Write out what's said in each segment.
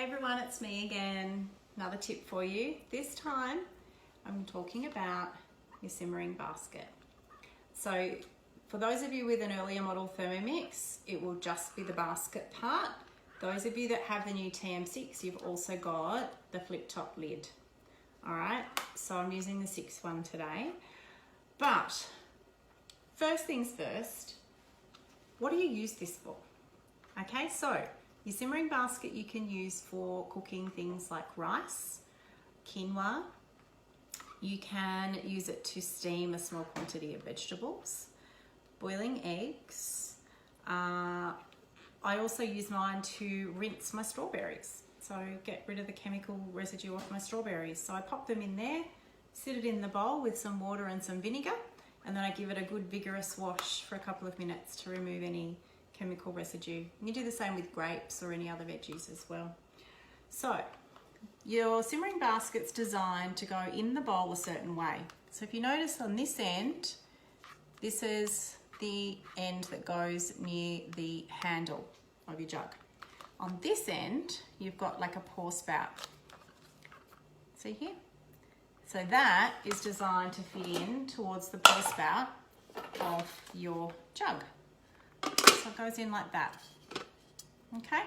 Hey everyone, it's me again. Another tip for you. This time I'm talking about your simmering basket. So for those of you with an earlier model Thermomix, it will just be the basket part. Those of you that have the new TM6, you've also got the flip top lid. All right, so I'm using the 6th one today. But first things first, what do you use this for? Okay, so your simmering basket you can use for cooking things like rice, quinoa. You can use it to steam a small quantity of vegetables, boiling eggs. I also use mine to rinse my strawberries. So get rid of the chemical residue off my strawberries. So I pop them in there, sit it in the bowl with some water and some vinegar, and then I give it a good vigorous wash for a couple of minutes to remove any chemical residue. You do the same with grapes or any other veggies as well. So your simmering basket's designed to go in the bowl a certain way. So if you notice on this end, this is the end that goes near the handle of your jug. On this end, you've got like a pour spout. See here? So that is designed to fit in towards the pour spout of your jug. So it goes in like that, okay?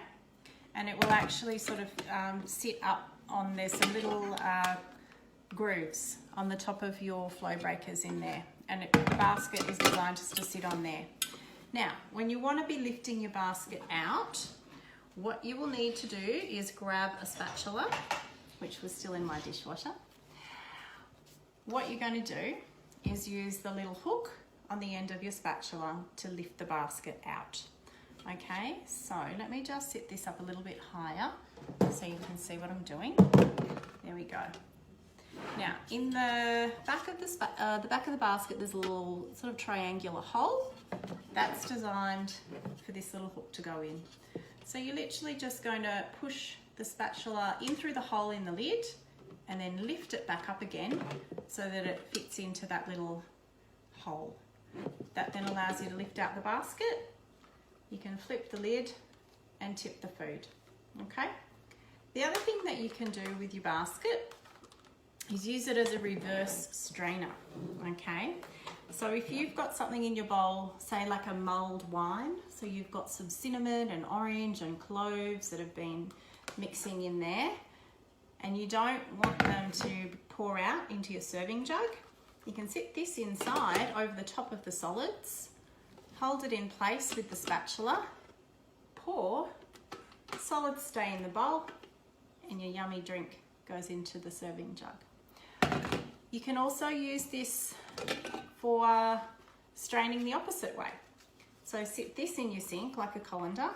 And it will actually sort of sit up on, there's some little grooves on the top of your flow breakers in there. And the basket is designed just to sit on there. Now, when you want to be lifting your basket out, what you will need to do is grab a spatula, which was still in my dishwasher. What you're going to do is use the little hook on the end of your spatula to lift the basket out. Okay, so let me just set this up a little bit higher so you can see what I'm doing. There we go. Now, in the back of the basket, there's a little sort of triangular hole. That's designed for this little hook to go in. So you're literally just going to push the spatula in through the hole in the lid and then lift it back up again so that it fits into that little hole. That then allows you to lift out the basket. You can flip the lid and tip the food, okay? The other thing that you can do with your basket is use it as a reverse strainer, okay? So if you've got something in your bowl, say like a mulled wine, so you've got some cinnamon and orange and cloves that have been mixing in there, and you don't want them to pour out into your serving jug, you can sit this inside over the top of the solids, hold it in place with the spatula, pour, solids stay in the bowl, and your yummy drink goes into the serving jug. You can also use this for straining the opposite way. So sit this in your sink like a colander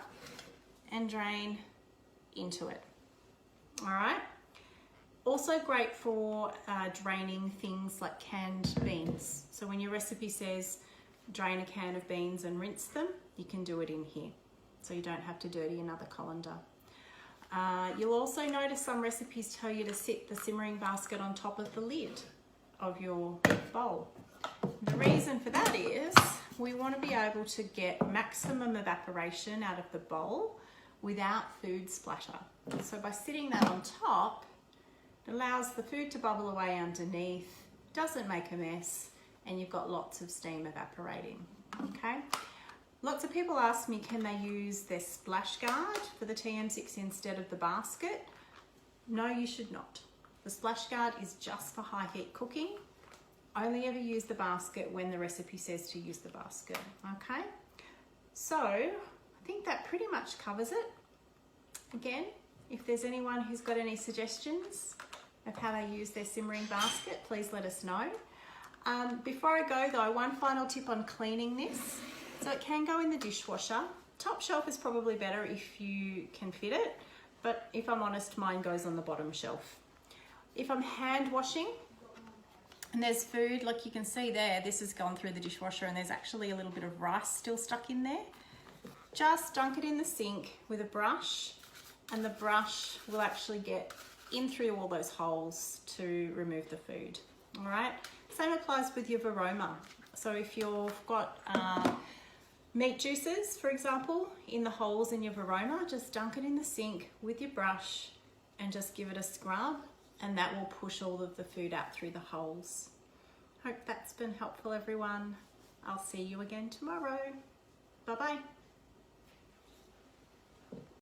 and drain into it. All right? Also great for draining things like canned beans. So when your recipe says drain a can of beans and rinse them, you can do it in here. So you don't have to dirty another colander. You'll also notice some recipes tell you to sit the simmering basket on top of the lid of your bowl. The reason for that is we want to be able to get maximum evaporation out of the bowl without food splatter. So by sitting that on top, it allows the food to bubble away underneath, doesn't make a mess, and you've got lots of steam evaporating, okay? Lots of people ask me, can they use their splash guard for the TM6 instead of the basket? No, you should not. The splash guard is just for high heat cooking. Only ever use the basket when the recipe says to use the basket, okay? So, I think that pretty much covers it. Again, if there's anyone who's got any suggestions of how they use their simmering basket, please let us know. Before I go though, one final tip on cleaning this. So it can go in the dishwasher. Top shelf is probably better if you can fit it, but if I'm honest, mine goes on the bottom shelf. If I'm hand washing and there's food, like you can see there, this has gone through the dishwasher and there's actually a little bit of rice still stuck in there. Just dunk it in the sink with a brush, and the brush will actually get in through all those holes to remove the food. All right, same applies with your Varoma. So if you've got Meat juices, for example, in the holes in your Verona, just dunk it in the sink with your brush and just give it a scrub, and that will push all of the food out through the holes. Hope that's been helpful, everyone. I'll see you again tomorrow. Bye-bye.